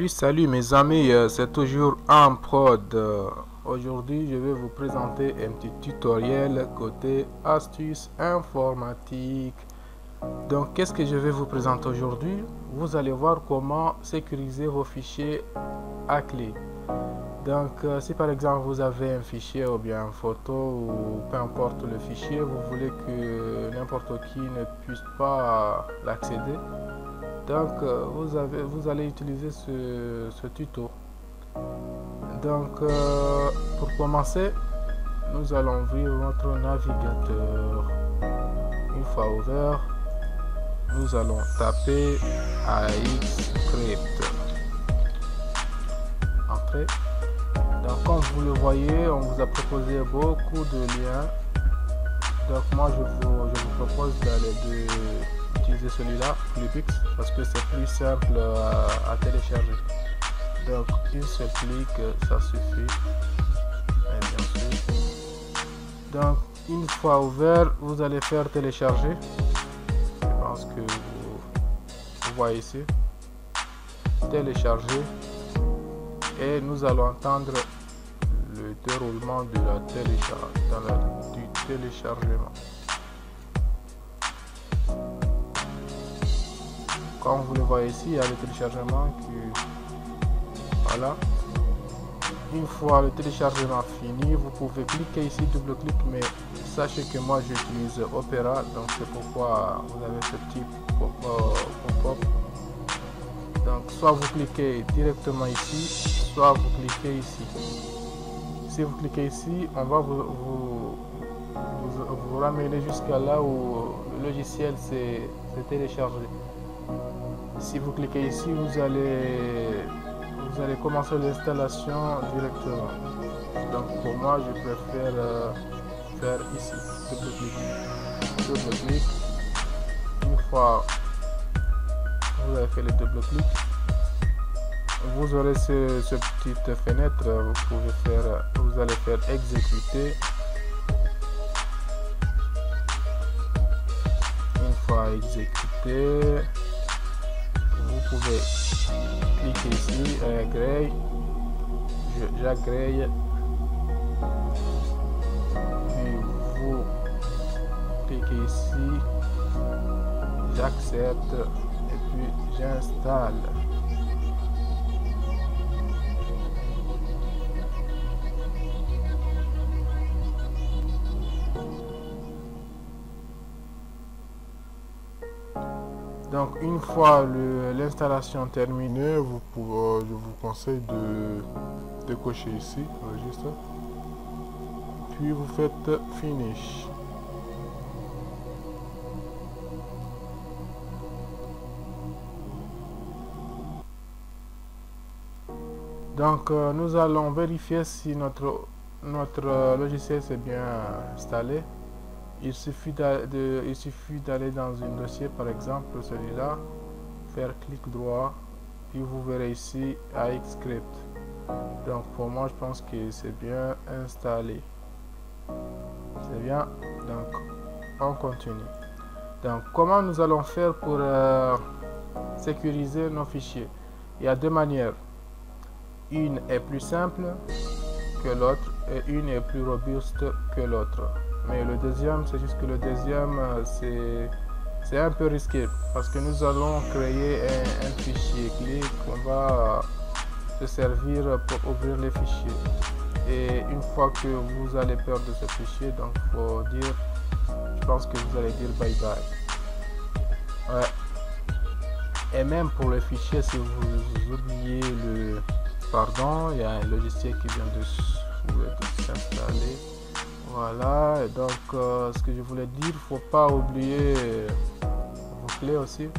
Salut mes amis, c'est toujours en prod. Aujourd'hui, je vais vous présenter un petit tutoriel côté astuces informatiques. Donc, qu'est-ce que je vais vous présenter aujourd'hui? Vous allez voir comment sécuriser vos fichiers à clé. Donc, si par exemple vous avez un fichier ou bien une photo ou peu importe le fichier, vous voulez que n'importe qui ne puisse pas l'accéder. Donc, vous allez utiliser ce tuto. Donc, pour commencer, nous allons ouvrir notre navigateur. Une fois ouvert, nous allons taper AXscript. Entrée. Donc, comme vous le voyez, on vous a proposé beaucoup de liens. Donc, moi, je vous propose d'utiliser celui-là, Flipix, parce que c'est plus simple à télécharger. Donc, une seule clic, ça suffit. Et bien sûr. Donc, une fois ouvert, vous allez faire télécharger. Je pense que vous voyez ici. Télécharger. Et nous allons entendre le déroulement de du téléchargement. Comme vous le voyez ici, il y a le téléchargement qui... Voilà. Une fois le téléchargement fini, vous pouvez cliquer ici, double-clic, mais sachez que moi j'utilise Opera, donc c'est pourquoi vous avez ce petit pop-up. Donc soit vous cliquez directement ici, soit vous cliquez ici. Si vous cliquez ici, on va vous ramener jusqu'à là où le logiciel s'est téléchargé. Si vous cliquez ici, vous allez commencer l'installation directement. Donc pour moi, je préfère faire ici, double-clic. Une fois vous avez fait le double-clic, vous aurez ce petite fenêtre. Vous allez faire exécuter. Une fois exécuté, vous pouvez cliquer ici, agrée, j'agrée, puis vous cliquez ici, j'accepte et puis j'installe. Donc une fois l'installation terminée, je vous conseille de cocher ici, registre, puis vous faites finish. Donc nous allons vérifier si notre logiciel s'est bien installé. Il suffit d'aller dans un dossier, par exemple celui-là, faire clic droit, puis vous verrez ici AXscript. Donc pour moi, je pense que c'est bien installé. C'est bien. Donc on continue. Donc comment nous allons faire pour sécuriser nos fichiers? Il y a deux manières. Une est plus simple que l'autre et une est plus robuste que l'autre. Mais le deuxième, c'est juste que le deuxième, c'est un peu risqué parce que nous allons créer un fichier clé qu'on va se servir pour ouvrir les fichiers. Et une fois que vous allez perdre ce fichier, donc faut dire, je pense que vous allez dire bye bye. Ouais. Et même pour le fichier, si vous oubliez pardon, il y a un logiciel qui vient de s'installer. Voilà, et donc ce que je voulais dire, faut pas oublier vos clés aussi.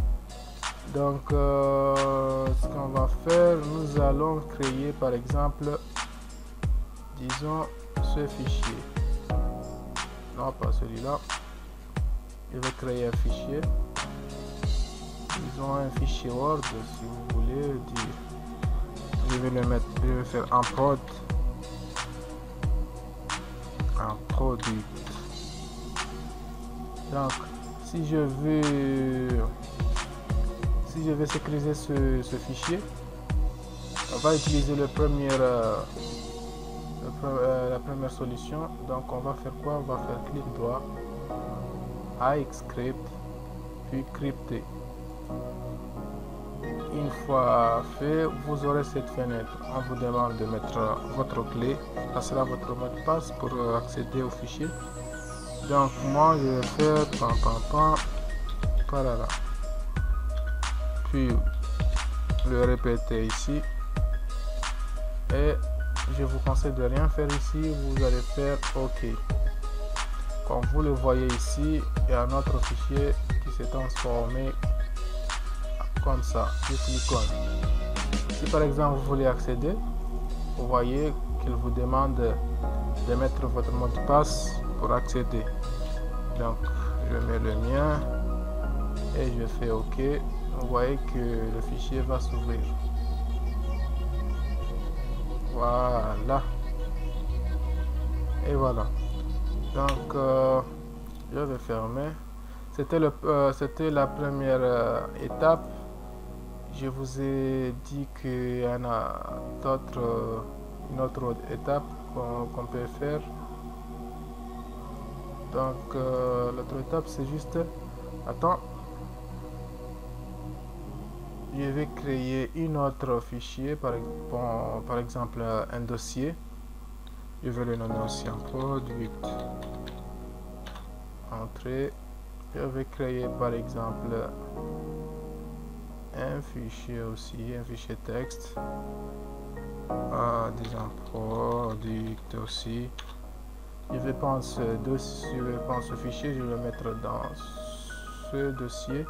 Donc ce qu'on va faire, nous allons créer par exemple, disons ce fichier. Non, pas celui-là. Je vais créer un fichier. Disons un fichier Word, si vous voulez dire. Je vais faire en prod. Un produit. Donc si je veux sécuriser ce fichier, On va utiliser la première solution. Donc on va faire quoi? On va faire clic droit, iXscript, puis crypter. Une fois fait, vous aurez cette fenêtre. On vous demande de mettre votre clé. Ça sera votre mot de passe pour accéder au fichier. Donc moi je vais faire par là. Puis le répéter ici. Et je vous conseille de rien faire ici. Vous allez faire OK. Comme vous le voyez ici, il y a un autre fichier qui s'est transformé comme ça. Je clique. Si par exemple vous voulez accéder, vous voyez qu'il vous demande de mettre votre mot de passe pour accéder. Donc je mets le mien et je fais OK. Vous voyez que le fichier va s'ouvrir. Voilà. Et voilà. Donc je vais fermer. C'était la première étape. Je vous ai dit qu'il y en a une autre étape qu'on peut faire. Donc l'autre étape c'est juste, attends, je vais créer un autre fichier, par exemple un dossier. Je vais le nommer aussi produit, entrée. Je vais créer par exemple un fichier aussi, un fichier texte, disons produit aussi. Je vais prendre ce fichier, je vais le mettre dans ce dossier.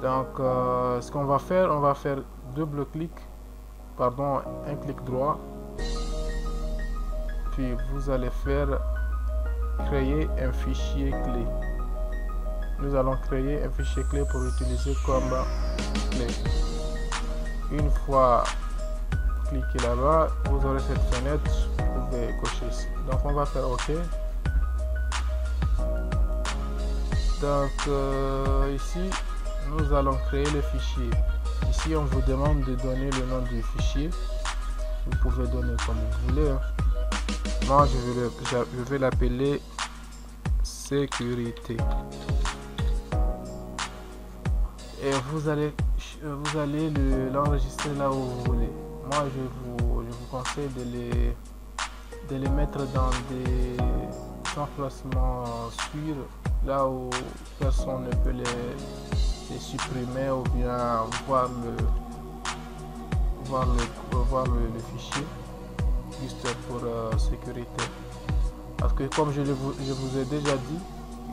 Donc ce qu'on va faire, on va faire un clic droit, puis vous allez faire créer un fichier clé. Nous allons créer un fichier clé pour utiliser comme clé. Une fois cliquez là-bas, vous aurez cette fenêtre, vous pouvez cocher ici. Donc on va faire OK. Donc ici nous allons créer le fichier. Ici on vous demande de donner le nom du fichier. Vous pouvez donner comme vous voulez. Moi je vais l'appeler sécurité. Et vous allez l'enregistrer là où vous voulez. Moi je vous conseille de les mettre dans des emplacements sûrs, là où personne ne peut les supprimer ou bien voir le fichier, juste pour sécurité. Parce que comme je vous ai déjà dit,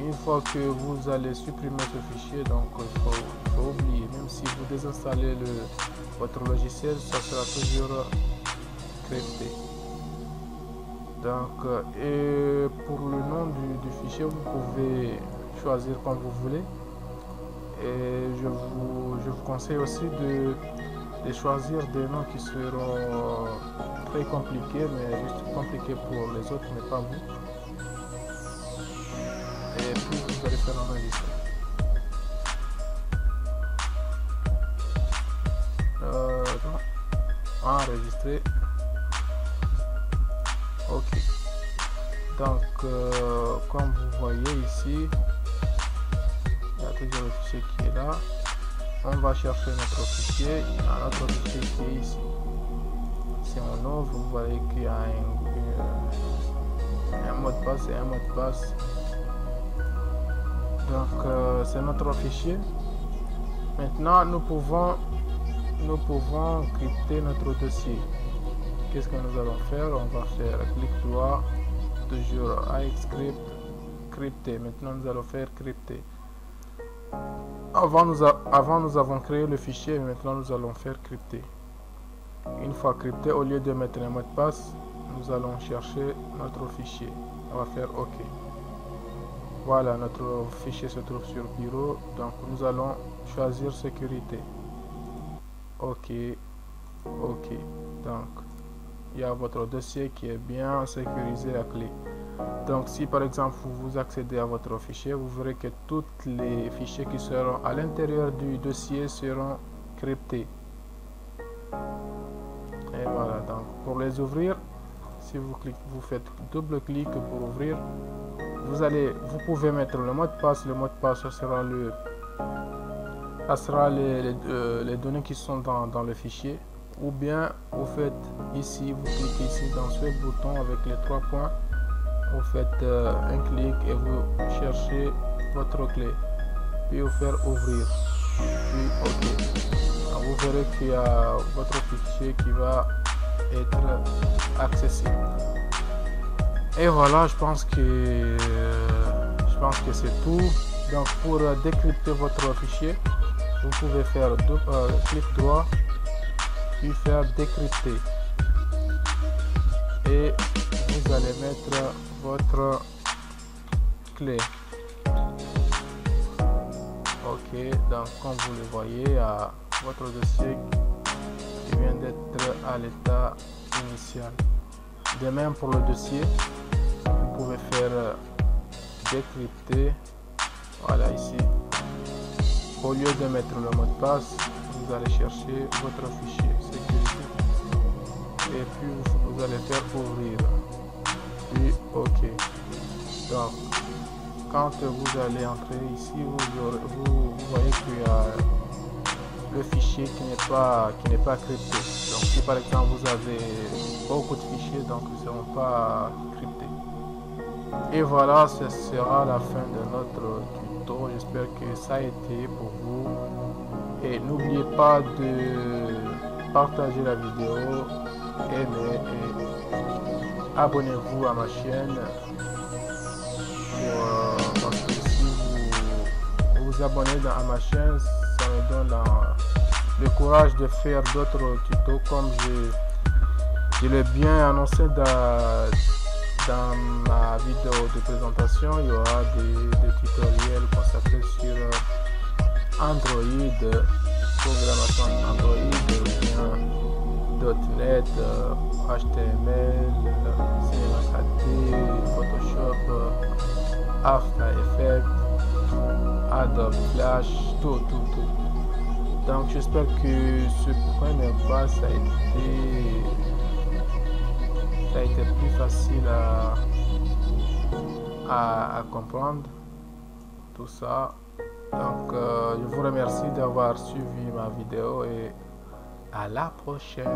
une fois que vous allez supprimer ce fichier, donc il faut oublier. Même si vous désinstallez votre logiciel, ça sera toujours crypté. Donc et pour le nom du fichier, vous pouvez choisir comme vous voulez. Et je vous conseille aussi de choisir des noms qui seront très compliqués, mais juste compliqués pour les autres, mais pas vous. Et puis vous allez faire enregistrer. Enregistrer. OK. Donc comme vous voyez ici, il y a toujours le fichier qui est là. On va chercher notre fichier. Il y a un autre fichier qui est ici. Si on ouvre, vous voyez qu'il y a un mot de passe et un mot de passe. Donc c'est notre fichier. Maintenant nous pouvons crypter notre dossier. Qu'est-ce que nous allons faire? On va faire clic droit, toujours iXscript, crypter. Maintenant nous allons faire crypter. Avant nous avons créé le fichier, maintenant nous allons faire crypter. Une fois crypté, au lieu de mettre un mot de passe, nous allons chercher notre fichier. On va faire OK. Voilà, notre fichier se trouve sur bureau, donc nous allons choisir sécurité. OK. Donc il y a votre dossier qui est bien sécurisé à clé. Donc si par exemple vous accédez à votre fichier, vous verrez que tous les fichiers qui seront à l'intérieur du dossier seront cryptés. Et voilà, donc pour les ouvrir, si vous faites double clic pour ouvrir, vous pouvez mettre le mot de passe. Le mot de passe, ça sera les données qui sont dans le fichier. Ou bien vous faites ici, vous cliquez ici dans ce bouton avec les 3 points, vous faites un clic et vous cherchez votre clé, puis vous faire ouvrir, puis OK. Alors, vous verrez qu'il y a votre fichier qui va être accessible. Et voilà, je pense que c'est tout. Donc pour décrypter votre fichier, vous pouvez faire clic droit puis faire décrypter et vous allez mettre votre clé. OK, donc comme vous le voyez, votre dossier qui vient d'être à l'état initial. De même pour le dossier, vous pouvez faire décrypter. Voilà, ici, au lieu de mettre le mot de passe, vous allez chercher votre fichier sécurité et puis vous allez faire ouvrir, puis OK. Donc quand vous allez entrer ici, vous voyez qu'il y a le fichier qui n'est pas crypté. Donc si par exemple vous avez beaucoup de fichiers, donc ils ne seront pas cryptés. Et voilà, ce sera la fin de notre tuto. J'espère que ça a été pour vous. Et n'oubliez pas de partager la vidéo, aimer et abonnez-vous à ma chaîne. Parce que si vous vous abonnez à ma chaîne, ça me donne le courage de faire d'autres tutos comme je l'ai bien annoncé dans ma vidéo de présentation. Il y aura des tutoriels consacrés sur Android, programmation Android, ou bien .NET, HTML, Cinema 4D, Photoshop, After Effects, Adobe Flash, tout. Donc j'espère que ce premier pas ça a été plus facile à comprendre tout ça. Donc je vous remercie d'avoir suivi ma vidéo et à la prochaine.